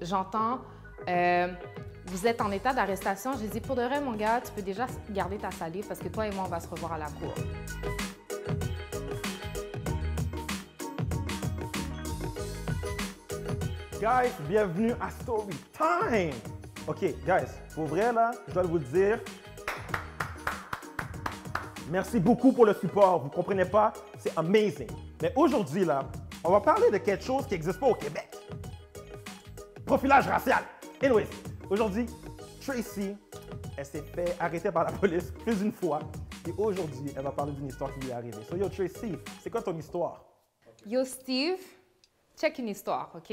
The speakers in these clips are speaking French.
j'entends vous êtes en état d'arrestation. J'ai dit, pour de vrai, mon gars, tu peux déjà garder ta salive parce que toi et moi, on va se revoir à la cour. Guys, bienvenue à Story Time! OK, guys, pour vrai, là, je dois vous le dire, merci beaucoup pour le support. Vous ne comprenez pas? C'est amazing. Mais aujourd'hui, là, on va parler de quelque chose qui n'existe pas au Québec. Profilage racial. Anyways, aujourd'hui, Tracy, elle s'est fait arrêter par la police plus d'une fois. Et aujourd'hui, elle va parler d'une histoire qui lui est arrivée. So, yo, Tracy, c'est quoi ton histoire? Yo, Steve, check une histoire, OK?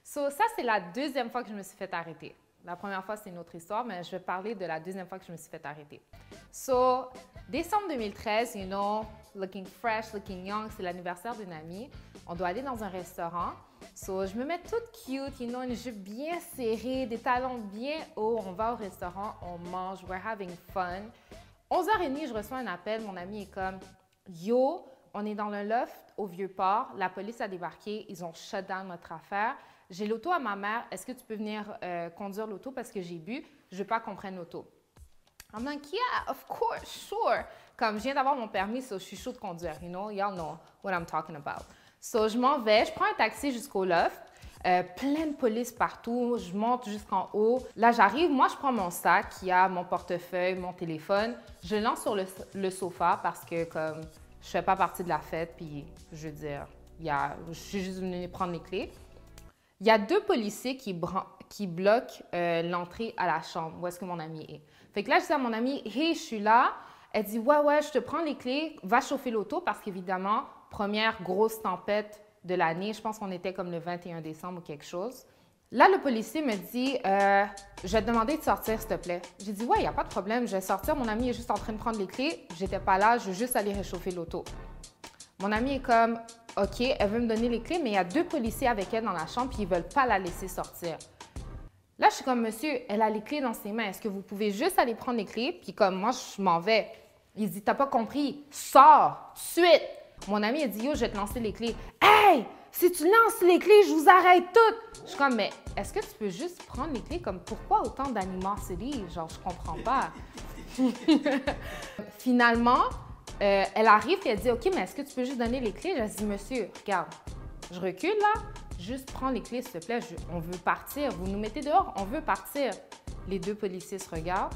So, ça, c'est la deuxième fois que je me suis fait arrêter. La première fois, c'est une autre histoire, mais je vais parler de la deuxième fois que je me suis fait arrêter. So, décembre 2013, you know, looking fresh, looking young, c'est l'anniversaire d'une amie. On doit aller dans un restaurant. So, je me mets toute cute, you know, une jupe bien serrée, des talons bien hauts. On va au restaurant, on mange, we're having fun. 11h30, je reçois un appel. Mon ami est comme, yo, on est dans le loft au Vieux-Port. La police a débarqué. Ils ont shut down notre affaire. J'ai l'auto à ma mère. Est-ce que tu peux venir conduire l'auto parce que j'ai bu? Je veux pas qu'on prenne l'auto. I'm like, yeah, of course, sure. Comme je viens d'avoir mon permis, so je suis chaud de conduire, you know? Y'all know what I'm talking about. So, je m'en vais, je prends un taxi jusqu'au loft. Plein de police partout, je monte jusqu'en haut. Là, j'arrive, moi, je prends mon sac qui a mon portefeuille, mon téléphone. Je le lance sur le sofa parce que comme je fais pas partie de la fête, puis je veux dire, je suis juste venue prendre les clés. Il y a deux policiers qui bloquent l'entrée à la chambre où est-ce que mon ami est. Fait que là, je dis à mon amie, hey, je suis là. Elle dit, ouais, je te prends les clés, va chauffer l'auto parce qu'évidemment, première grosse tempête de l'année, je pense qu'on était comme le 21 décembre ou quelque chose. Là, le policier me dit, je vais te demander de sortir, s'il te plaît. J'ai dit, ouais, il n'y a pas de problème, je vais sortir. Mon ami est juste en train de prendre les clés. J'étais pas là, je veux juste aller réchauffer l'auto. Mon ami est comme, OK, elle veut me donner les clés, mais il y a deux policiers avec elle dans la chambre, puis ils ne veulent pas la laisser sortir. Là, je suis comme, monsieur, elle a les clés dans ses mains. Est-ce que vous pouvez juste aller prendre les clés? Puis comme, moi, je m'en vais. Il dit, t'as pas compris, sors, suite. Mon ami a dit, yo, je vais te lancer les clés. Hey, si tu lances les clés, je vous arrête toutes. Je suis comme, mais est-ce que tu peux juste prendre les clés? Comme, pourquoi autant d'animosité? Genre, je comprends pas. Finalement, elle arrive et elle dit, OK, mais est-ce que tu peux juste donner les clés? Je dis, monsieur, regarde, je recule là, juste prends les clés, s'il te plaît, on veut partir. Vous nous mettez dehors, on veut partir. Les deux policiers se regardent.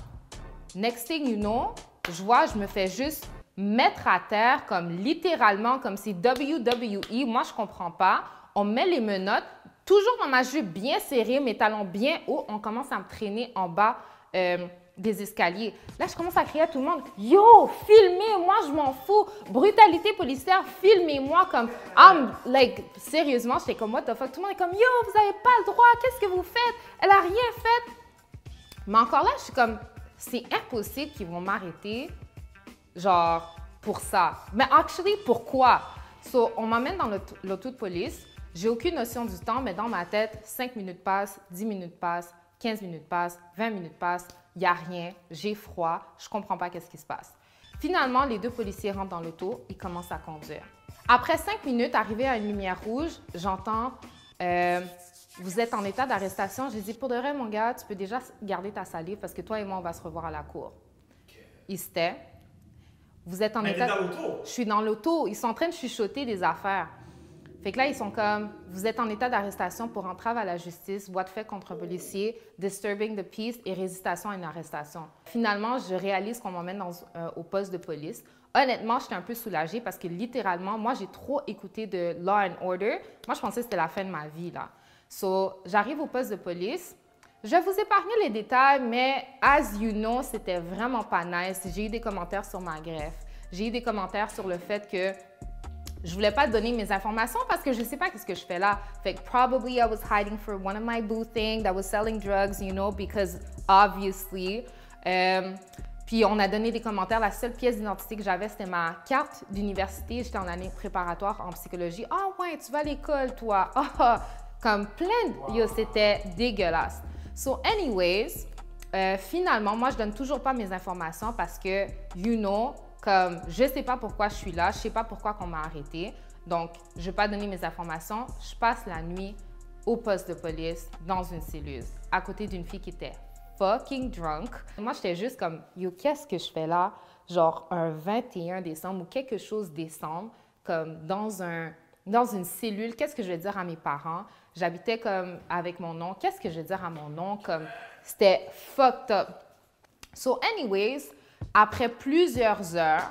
Next thing you know, je vois, je me fais juste mettre à terre, comme littéralement, comme c'est WWE. Moi, je comprends pas. On met les menottes, toujours dans ma jupe bien serrée, mes talons bien hauts. On commence à me traîner en bas des escaliers. Là, je commence à crier à tout le monde, « Yo, filmez-moi, je m'en fous! Brutalité policière, filmez-moi! » Comme, sérieusement, j'étais comme, « What the fuck? » Tout le monde est comme, « Yo, vous n'avez pas le droit! Qu'est-ce que vous faites? Elle a rien fait! » Mais encore là, je suis comme, c'est impossible qu'ils vont m'arrêter, genre, pour ça. Mais actually, pourquoi? So, on m'emmène dans l'auto de police. J'ai aucune notion du temps, mais dans ma tête, 5 minutes passent, 10 minutes passent, 15 minutes passent, 20 minutes passent. Il n'y a rien, j'ai froid, je ne comprends pas qu'est-ce qui se passe. Finalement, les deux policiers rentrent dans l'auto, ils commencent à conduire. Après 5 minutes, arrivé à une lumière rouge, j'entends vous êtes en état d'arrestation. J'ai dit, pour de vrai, mon gars, tu peux déjà garder ta salive parce que toi et moi, on va se revoir à la cour. Okay. Il se tait. Vous êtes en état... dans l'auto? Je suis dans l'auto. Ils sont en train de chuchoter des affaires. Fait que là, ils sont comme, vous êtes en état d'arrestation pour entrave à la justice, voie de fait contre un policier, disturbing the peace et résistation à une arrestation. Finalement, je réalise qu'on m'emmène au poste de police. Honnêtement, j'étais un peu soulagée parce que littéralement, moi, j'ai trop écouté de Law and Order. Moi, je pensais que c'était la fin de ma vie, là. So, j'arrive au poste de police. Je vais vous épargner les détails, mais as you know, c'était vraiment pas nice. J'ai eu des commentaires sur ma greffe. J'ai eu des commentaires sur le fait que je voulais pas donner mes informations parce que je sais pas qu'est-ce que je fais là. Fait que probably I was hiding for one of my boo things that was selling drugs, you know, because obviously. Puis on a donné des commentaires. La seule pièce d'identité que j'avais, c'était ma carte d'université. J'étais en année préparatoire en psychologie. Ah ouais, tu vas à l'école, toi. Comme plein de... Yo, c'était dégueulasse. So anyways, finalement, moi, je donne toujours pas mes informations parce que, you know, comme je sais pas pourquoi je suis là, je sais pas pourquoi qu'on m'a arrêté. Donc, je vais pas donner mes informations. Je passe la nuit au poste de police, dans une cellule, à côté d'une fille qui était fucking drunk. Moi, j'étais juste comme, yo, qu'est-ce que je fais là? Genre un 21 décembre ou quelque chose décembre, comme dans une cellule, qu'est-ce que je vais dire à mes parents? J'habitais comme avec mon oncle, qu'est-ce que je vais dire à mon oncle? Comme, c'était fucked up. So anyways, après plusieurs heures,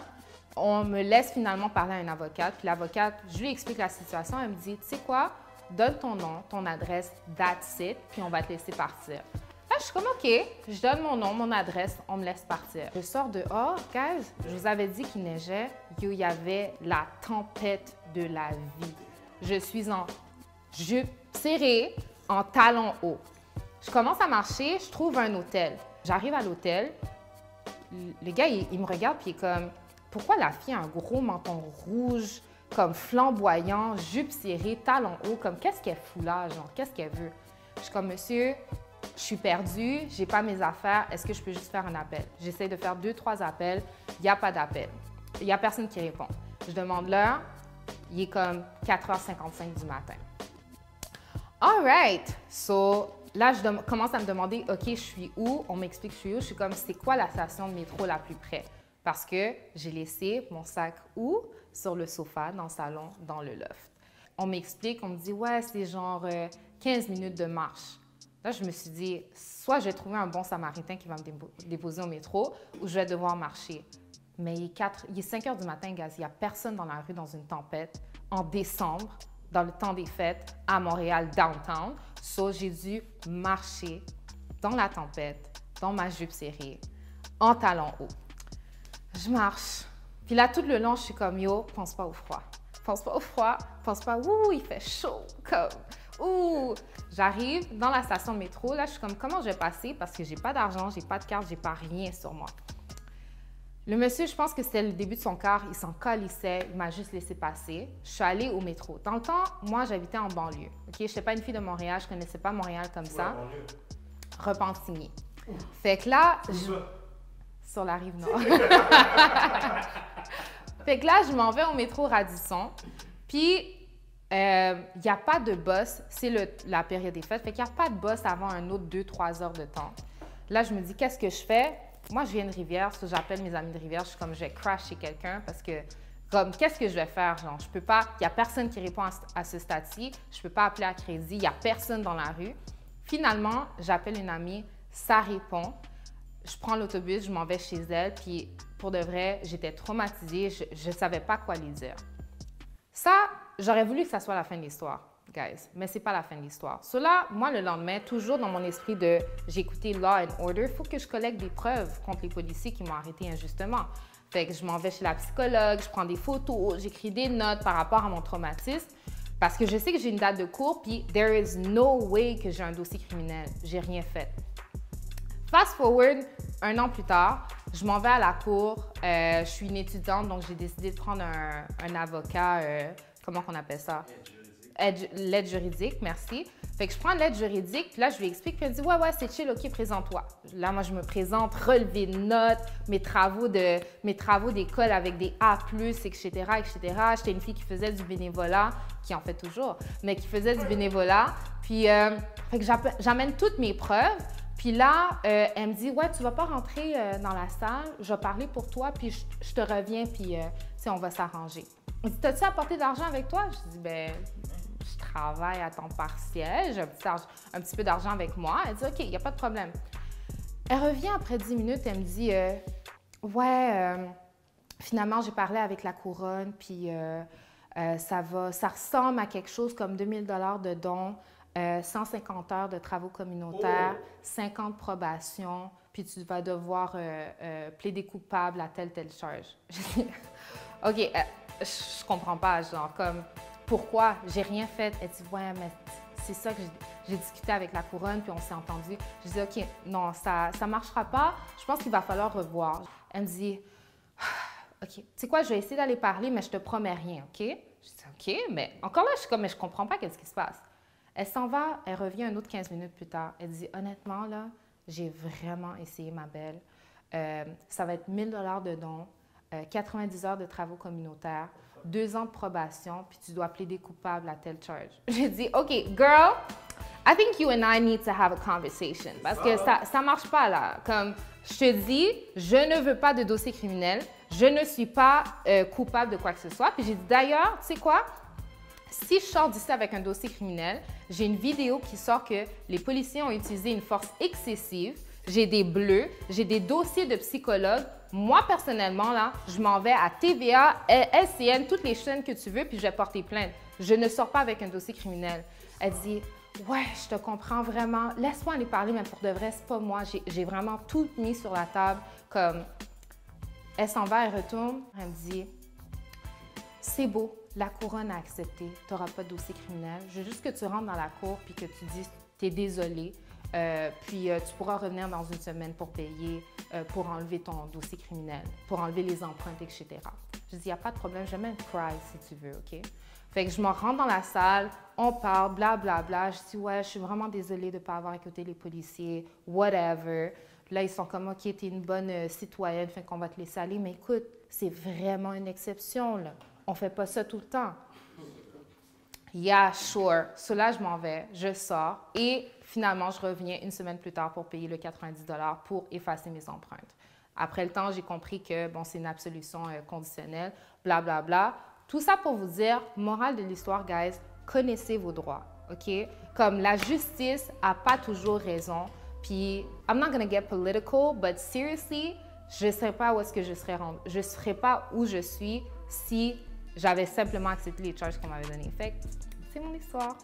on me laisse finalement parler à une avocate. Puis l'avocate, je lui explique la situation. Elle me dit, tu sais quoi? Donne ton nom, ton adresse, that's it, puis on va te laisser partir. Là, je suis comme, OK, je donne mon nom, mon adresse, on me laisse partir. Je sors dehors, guys, je vous avais dit qu'il neigeait, il y avait la tempête de la vie. Je suis en jupe serrée, en talons hauts. Je commence à marcher, je trouve un hôtel. J'arrive à l'hôtel, le gars, il me regarde, puis il est comme, pourquoi la fille a un gros menton rouge, comme flamboyant, jupe serrée, talons hauts, comme qu'est-ce qu'elle fout là, genre, qu'est-ce qu'elle veut? Je suis comme, monsieur, je suis perdue, j'ai pas mes affaires, est-ce que je peux juste faire un appel? J'essaie de faire 2-3 appels, il n'y a pas d'appel. Il n'y a personne qui répond. Je demande l'heure, il est comme 4h55 du matin. All right, so là, je commence à me demander, OK, je suis où? On m'explique je suis où? Je suis comme, c'est quoi la station de métro la plus près? Parce que j'ai laissé mon sac où? Sur le sofa, dans le salon, dans le loft. On m'explique, on me dit, ouais, c'est genre 15 minutes de marche. Là, je me suis dit, soit je vais trouver un bon samaritain qui va me déposer au métro, ou je vais devoir marcher. Mais il est 5 heures du matin, gars. Il n'y a personne dans la rue dans une tempête, en décembre, dans le temps des fêtes, à Montréal, downtown. So, j'ai dû marcher dans la tempête, dans ma jupe serrée, en talons hauts. Je marche. Puis là, tout le long, je suis comme, yo, pense pas au froid. Pense pas au froid. Pense pas, ouh, il fait chaud. Comme, ouh. J'arrive dans la station de métro. Là, je suis comme, comment je vais passer? Parce que j'ai pas d'argent, j'ai pas de carte, j'ai pas rien sur moi. Le monsieur, je pense que c'était le début de son quart. Il s'en calissait. Il m'a juste laissé passer. Je suis allée au métro. Dans le temps, moi, j'habitais en banlieue. OK? Je n'étais pas une fille de Montréal. Je connaissais pas Montréal comme ça. Repentigny. Fait que là... Sur la rive nord. Fait que là, je m'en vais au métro Radisson. Puis, il n'y a pas de bus. C'est la période des fêtes. Fait qu'il n'y a pas de bus avant un autre 2-3 heures de temps. Là, je me dis, qu'est-ce que je fais? Moi, je viens de Rivière. J'appelle mes amis de Rivière. Je suis comme, je vais crash chez quelqu'un parce que, comme, qu'est-ce que je vais faire? Genre, je peux pas... Il n'y a personne qui répond à ce stade-ci. Je peux pas appeler à crédit. Il n'y a personne dans la rue. Finalement, j'appelle une amie. Ça répond. Je prends l'autobus, je m'en vais chez elle, puis pour de vrai, j'étais traumatisée, je ne savais pas quoi lui dire. Ça, j'aurais voulu que ça soit la fin de l'histoire, guys, mais c'est pas la fin de l'histoire. Cela, moi, le lendemain, toujours dans mon esprit de j'ai écouté Law and Order, il faut que je collecte des preuves contre les policiers qui m'ont arrêté injustement. Fait que je m'en vais chez la psychologue, je prends des photos, j'écris des notes par rapport à mon traumatisme, parce que je sais que j'ai une date de cours, puis there is no way que j'ai un dossier criminel. J'ai rien fait. Fast forward, 1 an plus tard, je m'en vais à la cour. Je suis une étudiante, donc j'ai décidé de prendre un avocat, comment on appelle ça? L'aide juridique, merci. Fait que je prends l'aide juridique, puis là, je lui explique, puis elle dit, ouais, c'est chill, OK, présente-toi. Là, moi, je me présente, relevé de notes, mes travaux d'école avec des A+, etc., etc. J'étais une fille qui faisait du bénévolat, qui en fait toujours, mais qui faisait du bénévolat. Puis, fait que j'amène toutes mes preuves. Puis là, elle me dit, ouais, tu vas pas rentrer dans la salle, je vais parler pour toi, puis je te reviens, puis on va s'arranger. Elle me dit, t'as-tu apporté de l'argent avec toi? Je dis, ben, je travaille à temps partiel, j'ai un petit peu d'argent avec moi. Elle dit, OK, il n'y a pas de problème. Elle revient après 10 minutes, elle me dit, ouais, finalement, j'ai parlé avec la couronne, puis ça ressemble à quelque chose comme 2000 $ de dons. 150 heures de travaux communautaires, 50 probations, puis tu vas devoir plaider coupable à telle charge. OK, je comprends pas, genre, comme, pourquoi? J'ai rien fait. Elle dit, ouais, mais c'est ça que j'ai discuté avec la couronne, puis on s'est entendu. Je dis, OK, non, ça marchera pas. Je pense qu'il va falloir revoir. Elle me dit, OK, tu sais quoi, je vais essayer d'aller parler, mais je te promets rien, OK? Je dis, OK, mais encore là, je suis comme, mais je comprends pas qu'est-ce qui se passe. Elle s'en va, elle revient un autre 15 minutes plus tard. Elle dit, honnêtement, là, j'ai vraiment essayé, ma belle. Ça va être 1000 $ de dons, 90 heures de travaux communautaires. 2 ans de probation, puis tu dois plaider coupable à telle charge. J'ai dit, OK, girl, I think you and I need to have a conversation. Parce que ça marche pas, là. Comme, je te dis, je ne veux pas de dossier criminel. Je ne suis pas coupable de quoi que ce soit. Puis j'ai dit, d'ailleurs, tu sais quoi? Si je sors d'ici avec un dossier criminel, j'ai une vidéo qui sort que les policiers ont utilisé une force excessive. J'ai des bleus, j'ai des dossiers de psychologues. Moi, personnellement, là, je m'en vais à TVA, LCN, toutes les chaînes que tu veux, puis je vais porter plainte. Je ne sors pas avec un dossier criminel. Elle dit, ouais, je te comprends vraiment. Laisse-moi aller parler, mais pour de vrai, c'est pas moi. J'ai vraiment tout mis sur la table. Comme, elle s'en va, elle retourne. Elle me dit, c'est beau, la couronne a accepté. Tu n'auras pas de dossier criminel. Je veux juste que tu rentres dans la cour puis que tu dises, tu es désolé. Puis tu pourras revenir dans une semaine pour payer, pour enlever ton dossier criminel, pour enlever les empreintes, etc. Je dis, il n'y a pas de problème, je mets un cry si tu veux, OK? Fait que je me rentre dans la salle, on parle, blablabla. Bla, bla. Je dis, ouais, je suis vraiment désolée de ne pas avoir écouté les policiers, whatever. Là, ils sont comme, OK, tu es une bonne citoyenne, fait qu'on va te laisser aller. Mais écoute, c'est vraiment une exception, là. On ne fait pas ça tout le temps. Yeah, sure. So là, je m'en vais, je sors et finalement, je reviens une semaine plus tard pour payer le 90 $ pour effacer mes empreintes. Après le temps, j'ai compris que, bon, c'est une absolution conditionnelle, blablabla. Bla, bla. Tout ça pour vous dire, morale de l'histoire, guys, connaissez vos droits, OK? Comme la justice n'a pas toujours raison. Puis, I'm not gonna get political, but seriously, je ne serais pas où est-ce que je serais rendue. Je ne serais pas où je suis si j'avais simplement accepté les charges qu'on m'avait données. Fait que c'est mon histoire.